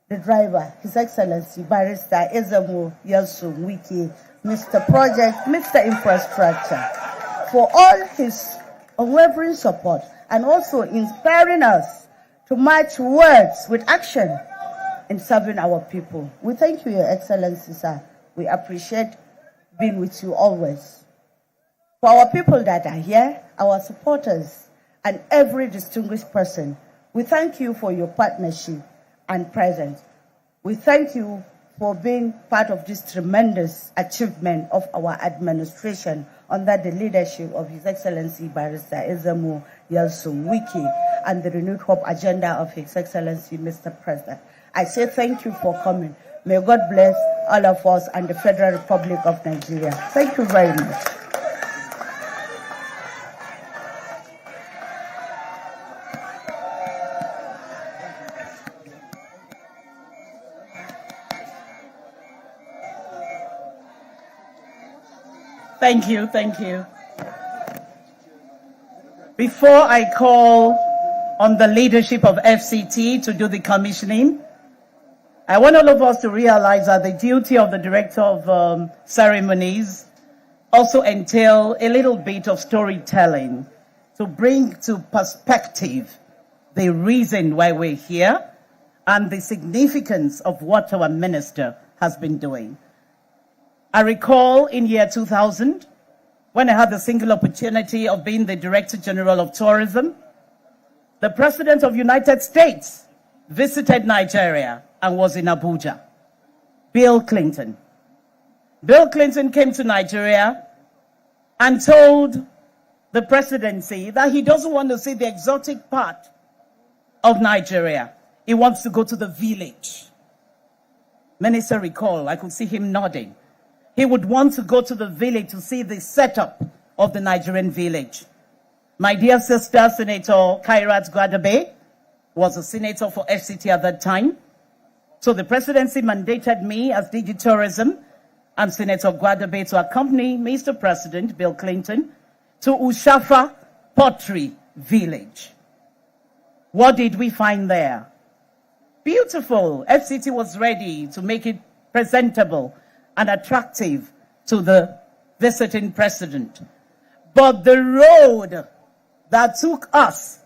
the driver, His Excellency Barrister Ezemo Yelsun Wiki, Mr. Project, Mr. Infrastructure, for all his unwavering support and also inspiring us to match words with action in serving our people. We thank you, Your Excellency, sir. We appreciate being with you always. For our people that are here, our supporters, and every distinguished person, we thank you for your partnership and presence. We thank you for being part of this tremendous achievement of our administration under the leadership of His Excellency Barrister Ezemo Yelsun Wiki and the renewed hope agenda of His Excellency Mr. President. I say thank you for coming. May God bless all of us and the Federal Republic of Nigeria. Thank you very much. Thank you, thank you. Before I call on the leadership of FCT to do the commissioning, I want all of us to realize that the duty of the Director of Ceremonies also entail a little bit of storytelling to bring to perspective the reason why we're here and the significance of what our minister has been doing. I recall in year 2000, when I had the single opportunity of being the Director General of Tourism, the President of the United States visited Nigeria and was in Abuja. Bill Clinton. Bill Clinton came to Nigeria and told the presidency that he doesn't want to see the exotic part of Nigeria. He wants to go to the village. Minister recall, I could see him nodding. He would want to go to the village to see the setup of the Nigerian village. My dear sister, Senator Kairat Gwadabe, was a senator for FCT at that time. So the presidency mandated me as DG Tourism and Senator Gwadabe to accompany Mr. President Bill Clinton to Ushafa Pottery Village. What did we find there? Beautiful. FCT was ready to make it presentable and attractive to the visiting president. But the road that took us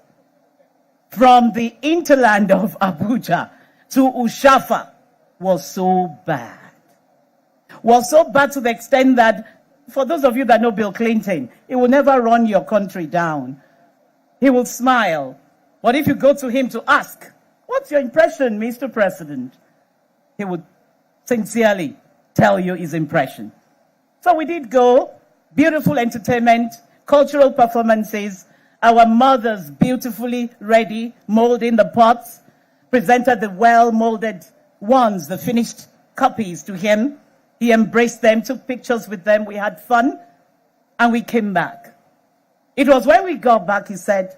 from the hinterland of Abuja to Ushafa was so bad. Was so bad to the extent that, for those of you that know Bill Clinton, he will never run your country down. He will smile. But if you go to him to ask, what's your impression, Mr. President? He would sincerely tell you his impression. So we did go, beautiful entertainment, cultural performances, our mothers beautifully ready, molding the pots, presented the well-molded ones, the finished copies to him. He embraced them, took pictures with them, we had fun, and we came back. It was when we got back, he said,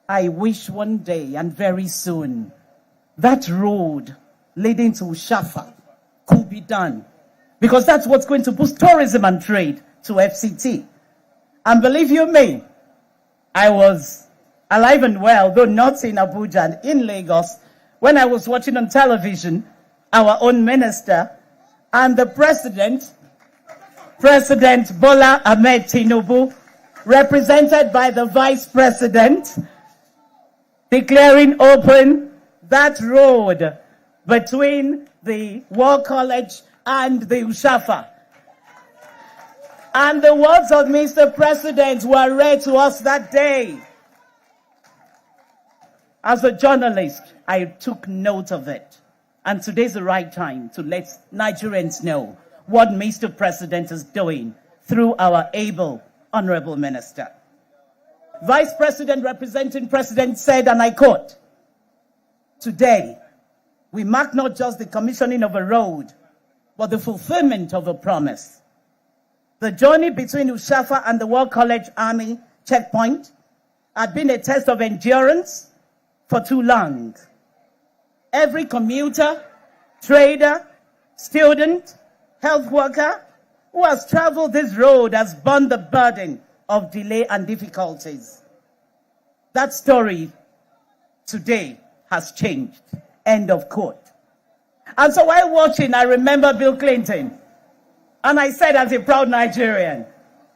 I wish one day and very soon that road leading to Ushafa could be done, because that's what's going to boost tourism and trade to FCT. And believe you me, I was alive and well, though not in Abuja and in Lagos, when I was watching on television our own minister and the President Bola Ahmed Tinubu, represented by the Vice President, declaring open that road between the War College and the Ushafa. And the words of Mr. President were read to us that day. As a journalist, I took note of it. And today's the right time to let Nigerians know what Mr. President is doing through our able, honorable minister. Vice President representing President said, and I quote, today, we mark not just the commissioning of a road, but the fulfillment of a promise. The journey between Ushafa and the War College Army checkpoint had been a test of endurance for too long. Every commuter, trader, student, health worker who has traveled this road has borne the burden of delay and difficulties. That story today has changed. End of quote. And so while watching, I remember Bill Clinton. And I said, as a proud Nigerian,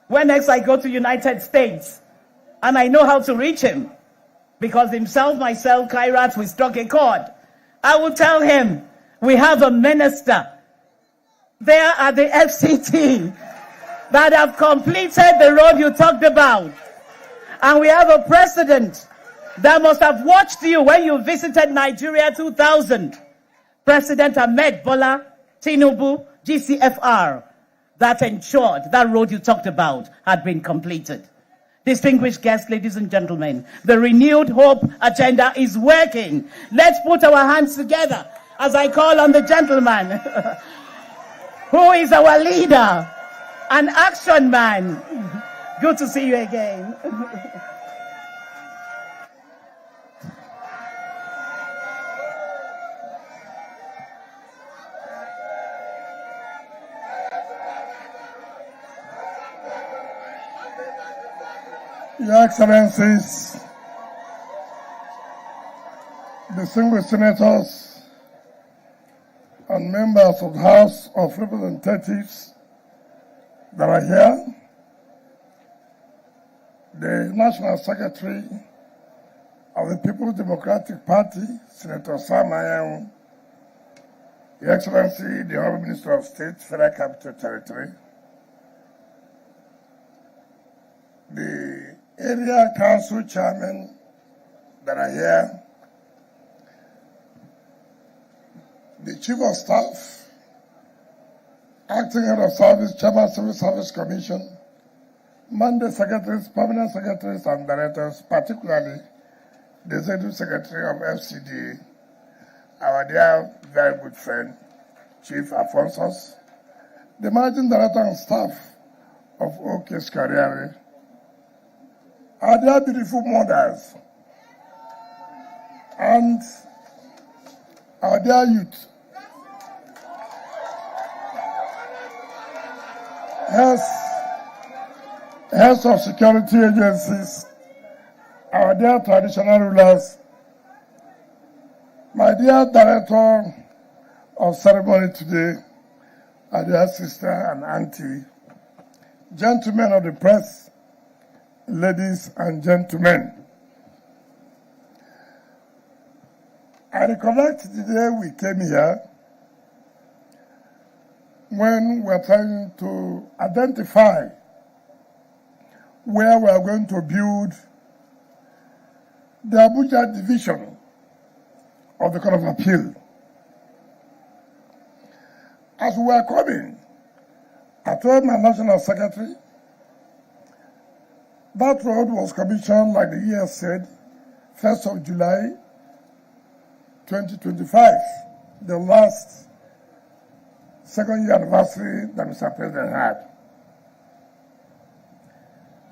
when next I go to United States, and I know how to reach him, because himself, myself, Kairat, we struck a chord, I will tell him, we have a minister there at the FCT that have completed the road you talked about. And we have a president that must have watched you when you visited Nigeria 2000. President Ahmed Bola Tinubu, GCFR, that ensured that road you talked about had been completed. Distinguished guests, ladies and gentlemen, the renewed hope agenda is working. Let's put our hands together as I call on the gentleman who is our leader, an action man. Good to see you again. Your Excellencies, distinguished senators and members of the House of Representatives that are here, the National Secretary of the People's Democratic Party, Senator Sam Ayang, Your Excellency, the Honorable Minister of State, Federal Capital Territory, the area council chairmen that are here, the chief of staff, acting head of service, chairman civil service commission, mandate secretaries, permanent secretaries and directors, particularly the executive secretary of FCD, our dear very good friend, Chief Alphonsus, the managing director and staff of OK's Career, our dear beautiful mothers, and our dear youth, heads of security agencies, our dear traditional rulers, my dear director of ceremony today, our dear sister and auntie, gentlemen of the press, ladies and gentlemen. I recollect the day we came here when we were trying to identify where we are going to build the Abuja division of the Court of Appeal. As we were coming, I told my National Secretary that road was commissioned, like the year said, 1st of July 2025, the last second-year anniversary that Mr. President had.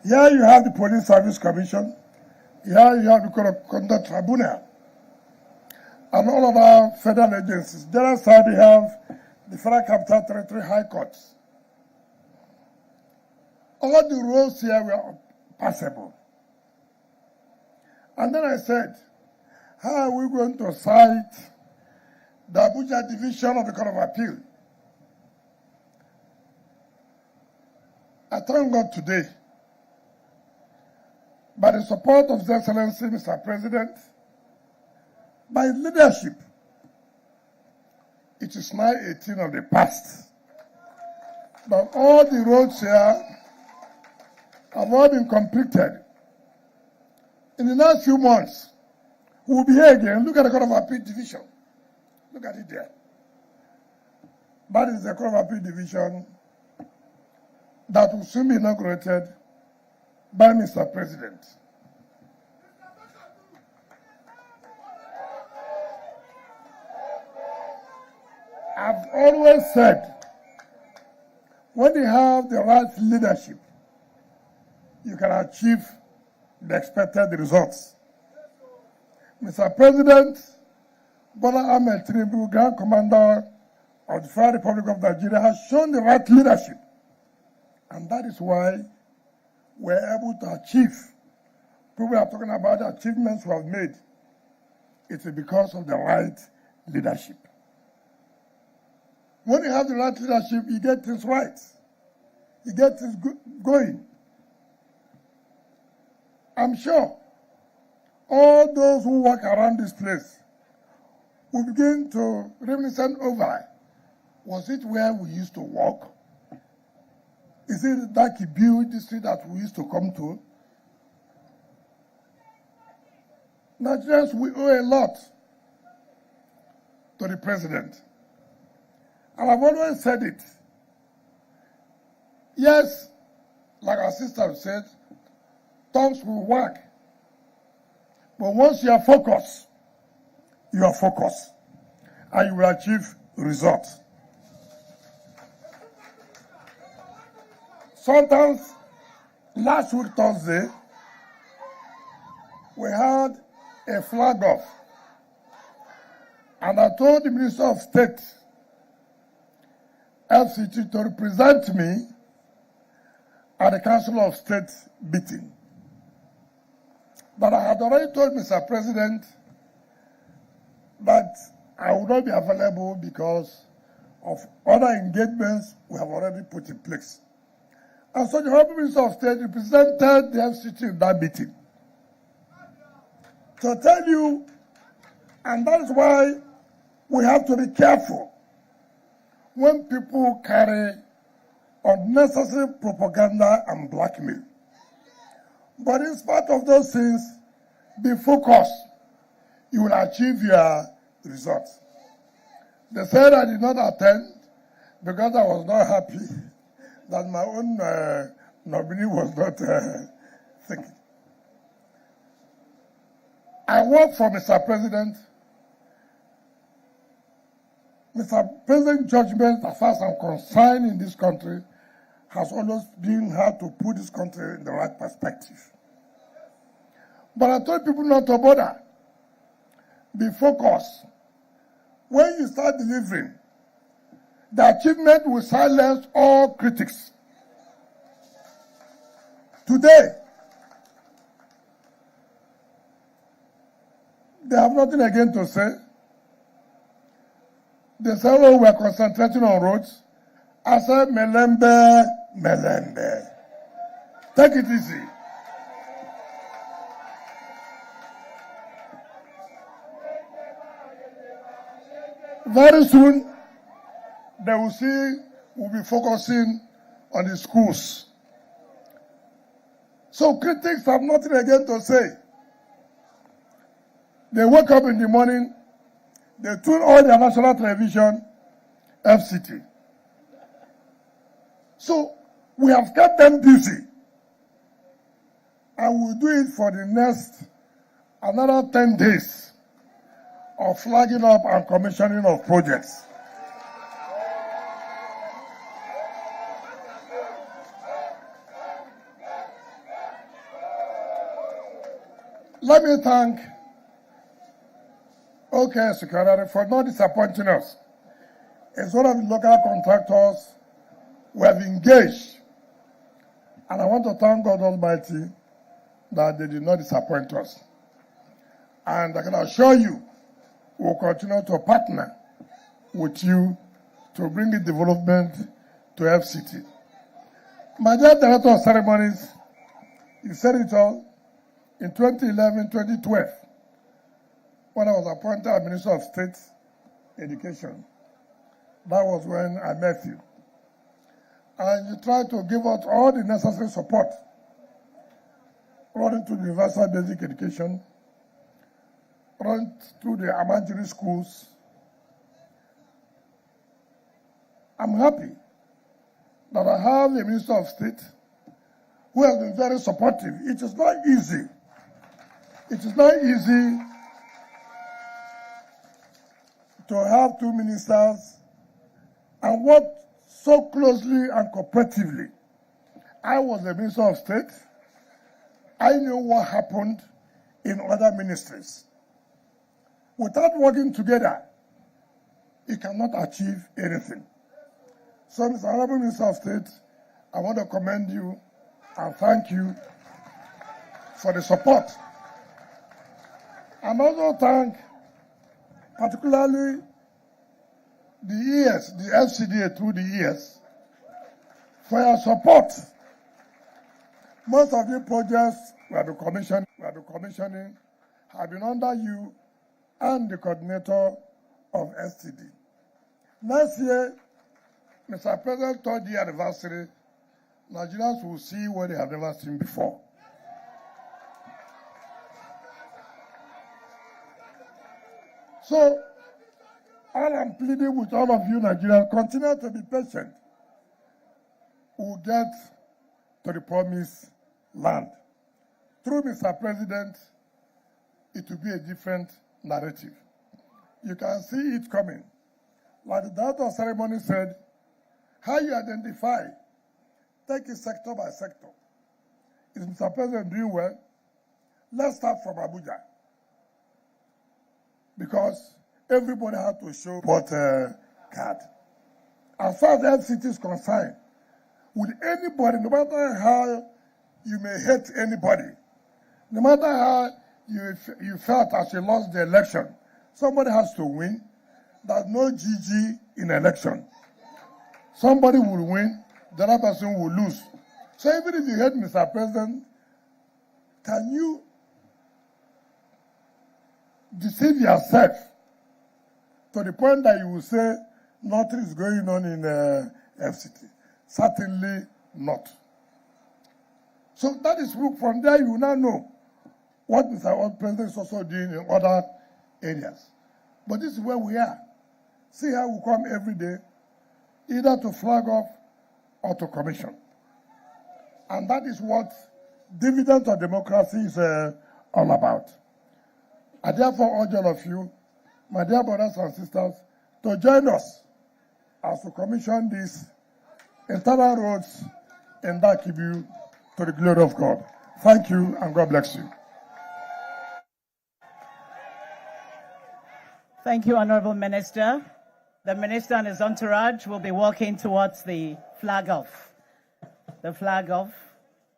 Here you have the Police Service Commission, here you have the Code of Conduct Tribunal, and all of our federal agencies. The other side you have the Federal Capital Territory High Courts. All the roads here were passable. And then I said, how are we going to cite the Abuja division of the Court of Appeal? I thank God today, by the support of His Excellency, Mr. President, by leadership, it is now a thing of the past. But all the roads here have all been completed. In the next few months, we will be here again. Look at the Court of Appeal division. Look at it there. That is the Court of Appeal division that will soon be inaugurated by Mr. President. I've always said, when you have the right leadership, you can achieve the expected results. Mr. President, Bola Ahmed Tinubu, Grand Commander of the Federal Republic of Nigeria, has shown the right leadership. And that is why we're able to achieve. People are talking about the achievements we have made. It is because of the right leadership. When you have the right leadership, you get things right. You get things going. I'm sure all those who walk around this place will begin to reminiscence over. Was it where we used to walk? Is it that built the street that we used to come to? Nigerians, we owe a lot to the president. And I've always said it. Yes, like our sister said, tongues will work. But once you are focused, and you will achieve results. Sometimes, last week Thursday, we had a flag off. And I told the Minister of State, FCT, to represent me at the Council of State meeting. But I had already told Mr. President that I would not be available because of other engagements we have already put in place. And so the Honorable Minister of State represented the FCT in that meeting. To tell you, and that is why we have to be careful when people carry unnecessary propaganda and blackmail. But in spite of those things, be focused. You will achieve your results. They said I did not attend because I was not happy that my own nominee was not thinking. I work for Mr. President. Mr. President's judgment, as far as I'm concerned in this country, has always been how to put this country in the right perspective. But I told people not to bother. Be focused. When you start delivering, the achievement will silence all critics. Today, they have nothing again to say. They say, oh, we're concentrating on roads. I said, melembe, melembe. Take it easy. Very soon, they will see we'll be focusing on the schools. So critics have nothing again to say. They wake up in the morning, they tune on their national television, FCT. So we have kept them busy. And we'll do it for the next another 10 days of flagging up and commissioning of projects. Let me thank OK Secretary for not disappointing us. It's one of the local contractors we have engaged. And I want to thank God Almighty that they did not disappoint us. And I can assure you, we'll continue to partner with you to bring the development to FCT. My dear Director of Ceremonies, you said it all. In 2011, 2012, when I was appointed as Minister of State Education, that was when I met you. And you tried to give us all the necessary support running to the universal basic education, running through the elementary schools. I'm happy that I have a Minister of State who has been very supportive. It is not easy. It is not easy to have two ministers and work so closely and cooperatively. I was the Minister of State. I knew what happened in other ministries. Without working together, you cannot achieve anything. So, Mr. Honorable Minister of State, I want to commend you and thank you for the support. And also thank particularly the years, the FCDA through the years, for your support. Most of the projects we have been commissioning have been under you and the coordinator of STD. Next year, Mr. President's 3rd year anniversary, Nigerians will see what they have never seen before. So, all I'm pleading with all of you Nigerians, continue to be patient. We'll get to the promised land. Through Mr. President, it will be a different narrative. You can see it coming. Like the director of ceremony said, how you identify, take it sector by sector. Is Mr. President doing well? Let's start from Abuja. Because everybody had to show what card. As far as FCT is concerned, with anybody, no matter how you may hate anybody, no matter how you felt as you lost the election, somebody has to win. There's no GG in election. Somebody will win, the other person will lose. So even if you hate Mr. President, can you deceive yourself to the point that you will say nothing is going on in FCT? Certainly not. So that is from there you will now know what Mr. President is also doing in other areas. But this is where we are. See how we come every day, either to flag off or to commission. And that is what dividend of democracy is all about. I therefore urge all of you, my dear brothers and sisters, to join us as we commission these internal roads in Dakibu to the glory of God. Thank you and God bless you. Thank you, Honorable Minister. The Minister and his entourage will be walking towards the flag off. The flag off,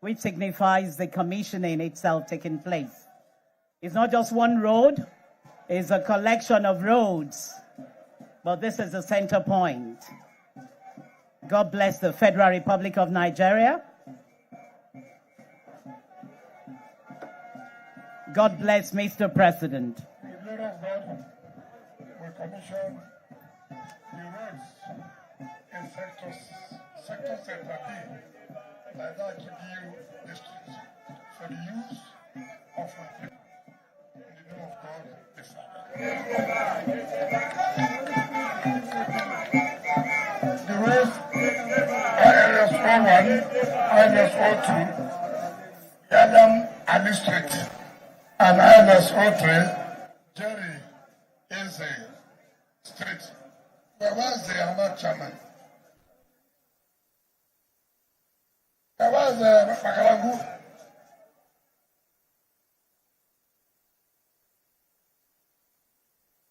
which signifies the commissioning itself taking place. It's not just one road, it's a collection of roads. But this is the center point. God bless the Federal Republic of Nigeria. God bless Mr. President. In the glory of God, we commission the roads in sector center B, like that Kibiu district, for the use of our people. In the name of God, the Father. The roads ILS 01, ILS 02, Yadam Ali Street, and ILS 03, Jerry Eze Street. Where was the Ahmad chairman? Where was the Makalangu?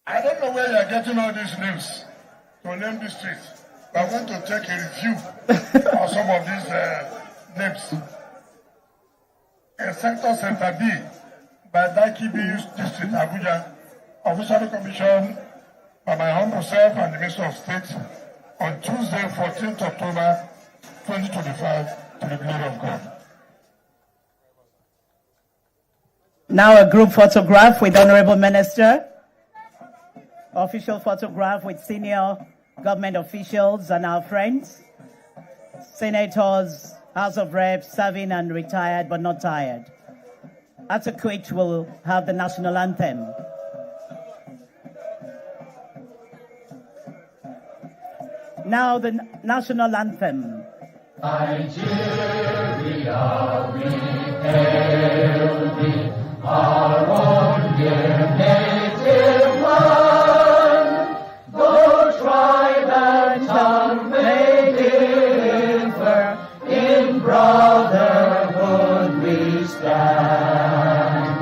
I don't know where you're getting all these names to name this street. But I'm going to take a review of some of these names. In sector center B, by Dakibi District, Abuja, officially commissioned by my humble self and the Minister of State on Tuesday, 14th October 2025, to the glory of God. Now a group photograph with Honorable Minister. Official photograph with senior government officials and our friends. Senators, House of Reps, serving and retired but not tired. After which we'll have the national anthem. Now the national anthem. Nigeria, we hail thee, our own dear native land. Though tribe and tongue may differ, in brotherhood we stand.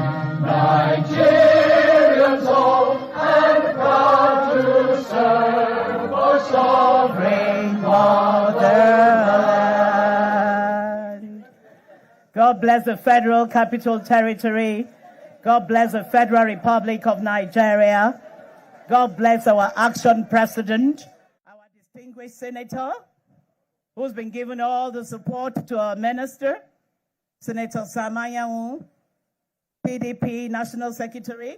Nigerians all and proud to serve our sovereign motherland. God bless the Federal Capital Territory. God bless the Federal Republic of Nigeria. God bless our action president, distinguished senator who's been given all the support to our minister, Senator Samayawu, PDP National Secretary.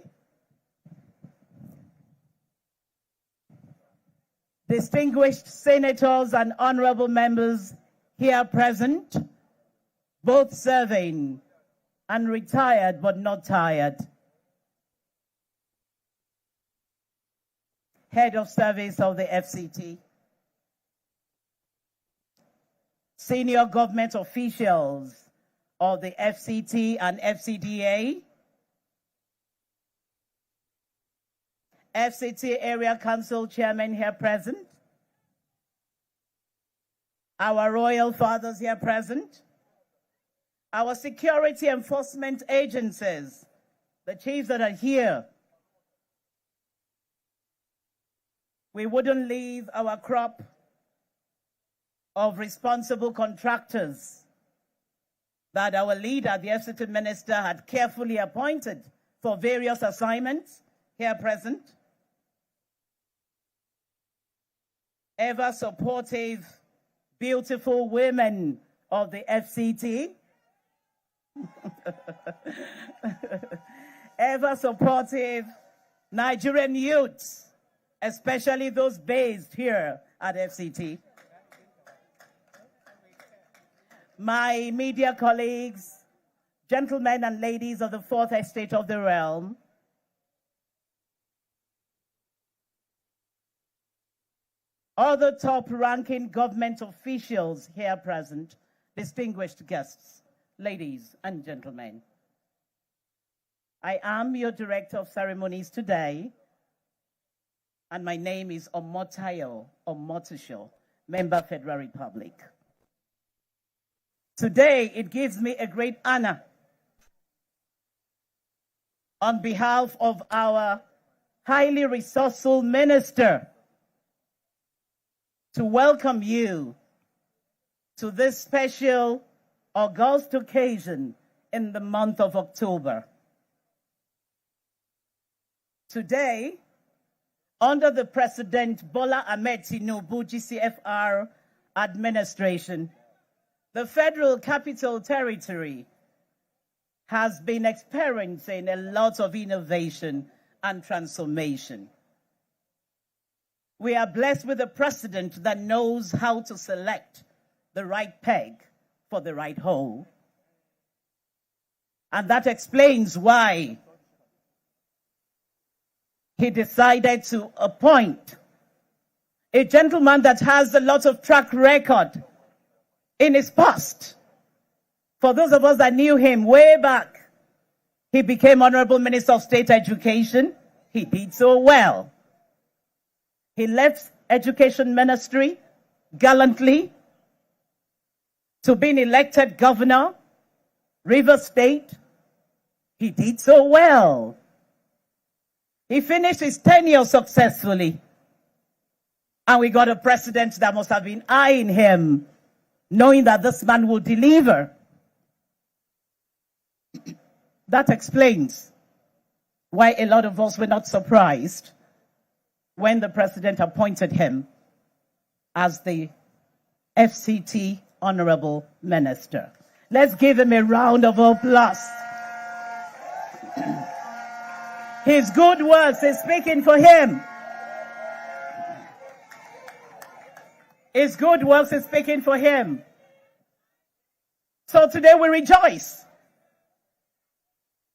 Distinguished senators and honorable members here present, both serving and retired but not tired. Head of Service of the FCT. Senior government officials of the FCT and FCDA. FCT Area Council Chairman here present. Our royal fathers here present. Our security enforcement agencies, the chiefs that are here. We wouldn't leave our crop of responsible contractors that our leader, the FCT minister, had carefully appointed for various assignments here present. Ever supportive, beautiful women of the FCT. Ever supportive Nigerian youths, especially those based here at FCT. My media colleagues, gentlemen and ladies of the fourth estate of the realm, other top-ranking government officials here present, distinguished guests, ladies and gentlemen. I am your Director of Ceremonies today, and my name is Omotayo Omotosho, Member Federal Republic. Today, it gives me a great honor on behalf of our highly resourceful minister to welcome you to this special august occasion in the month of October. Today, under the President Bola Ahmed Tinubu GCFR administration, the Federal Capital Territory has been experiencing a lot of innovation and transformation. We are blessed with a president that knows how to select the right peg for the right hole. And that explains why he decided to appoint a gentleman that has a lot of track record in his past. For those of us that knew him way back, he became Honorable Minister of State Education. He did so well. He left Education Ministry gallantly to being elected governor, Rivers State. He did so well. He finished his tenure successfully. And we got a president that must have been eyeing him, knowing that this man will deliver. That explains why a lot of us were not surprised when the president appointed him as the FCT Honorable Minister. Let's give him a round of applause. His good works is speaking for him. His good works is speaking for him. So today we rejoice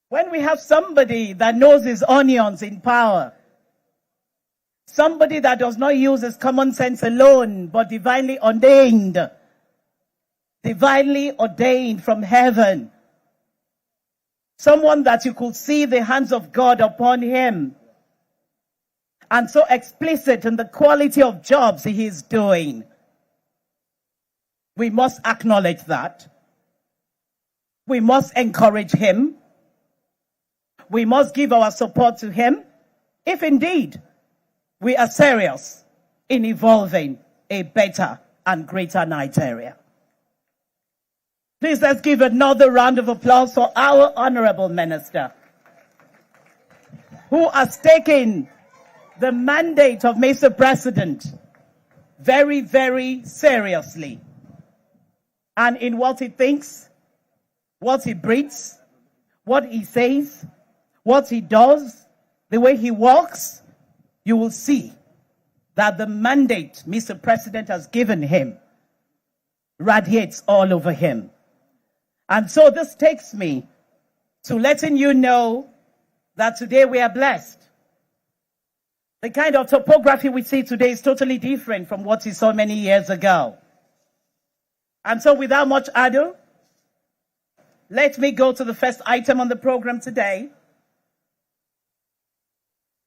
when we have somebody that knows his onions in power. Somebody that does not use his common sense alone, but divinely ordained from heaven. Someone that you could see the hands of God upon him. And so explicit in the quality of jobs he is doing. We must acknowledge that. We must encourage him. We must give our support to him, if indeed we are serious in evolving a better and greater Nigeria. Please let's give another round of applause for our Honorable Minister, who has taken the mandate of Mr. President very, very seriously. And in what he thinks, what he breathes, what he says, what he does, the way he walks, you will see that the mandate Mr. President has given him radiates all over him. And so this takes me to letting you know that today we are blessed. The kind of topography we see today is totally different from what we saw many years ago. And so without much ado, let me go to the first item on the program today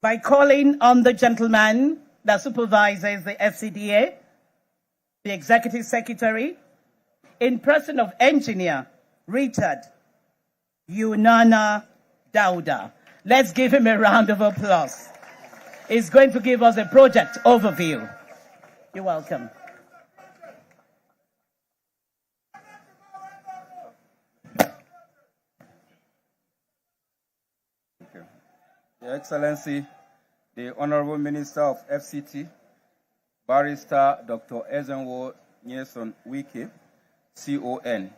by calling on the gentleman that supervises the FCDA, the Executive Secretary, in person of Engineer Richard Yunana Dauda. Let's give him a round of applause. He's going to give us a project overview. You're welcome. Thank you. Your Excellency, the Honorable Minister of FCT, Barrister Dr. Ezenwo Nyesom Wike, CON.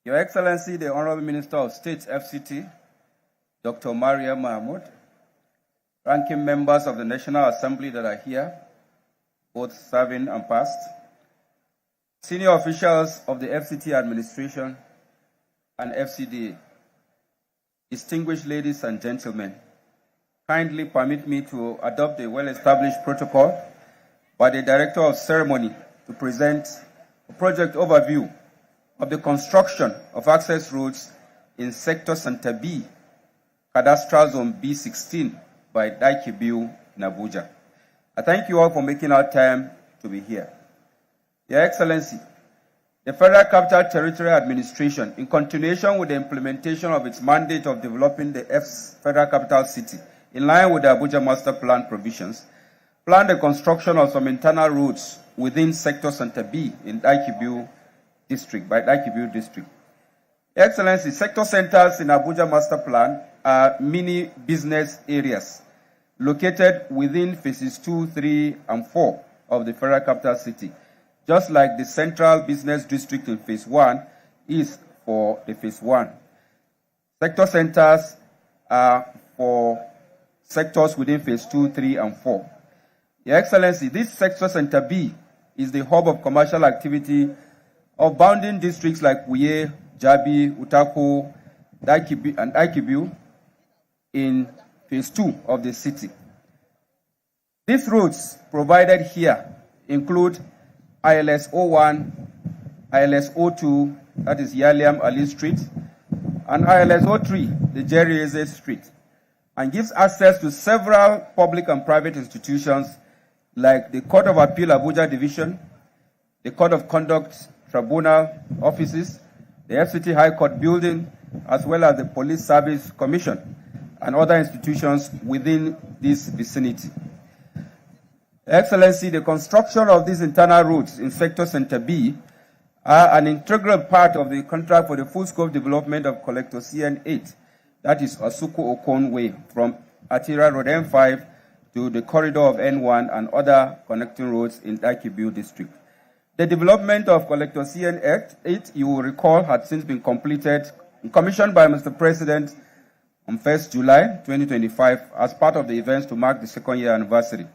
Your Excellency, the Honorable Minister of State FCT, Dr. Maria Mahmoud, ranking members of the National Assembly that are here, both serving and past, senior officials of the FCT administration and FCDA, distinguished ladies and gentlemen, kindly permit me to adopt a well-established protocol by the Director of Ceremony to present a project overview of the construction of access roads in Sector Center B, Cadastral Zone B16 by Daikibiu in Abuja. I thank you all for making our time to be here. Your Excellency, the Federal Capital Territory Administration, in continuation with the implementation of its mandate of developing the Federal Capital City, in line with the Abuja Master Plan provisions, planned the construction of some internal roads within Sector Center B in Daikibiu District, by Daikibiu District. Your Excellency, sector centers in Abuja Master Plan are mini business areas located within phases 2, 3, and 4 of the Federal Capital City, just like the Central Business District in phase 1 is for the phase 1. Sector centers are for sectors within phase 2, 3, and 4. Your Excellency, this Sector Center B is the hub of commercial activity of bounding districts like Wuye, Jabi, Utako, and Daikibiu in phase 2 of the city. These roads provided here include ILS 01, ILS 02, that is Yaliam Ali Street, and ILS 03, the Jerry Eze Street, and gives access to several public and private institutions like the Court of Appeal Abuja Division, the Court of Conduct Tribunal offices, the FCT High Court building, as well as the Police Service Commission and other institutions within this vicinity. Excellency, the construction of these internal routes in Sector Center B are an integral part of the contract for the full-scope development of Collector CN8, that is Asuku Okon Way, from Atira Road M5 to the corridor of N1 and other connecting roads in Daikibiu District. The development of Collector CN8, you will recall, had since been completed and commissioned by Mr. President on 1st July 2025 as part of the events to mark the second year anniversary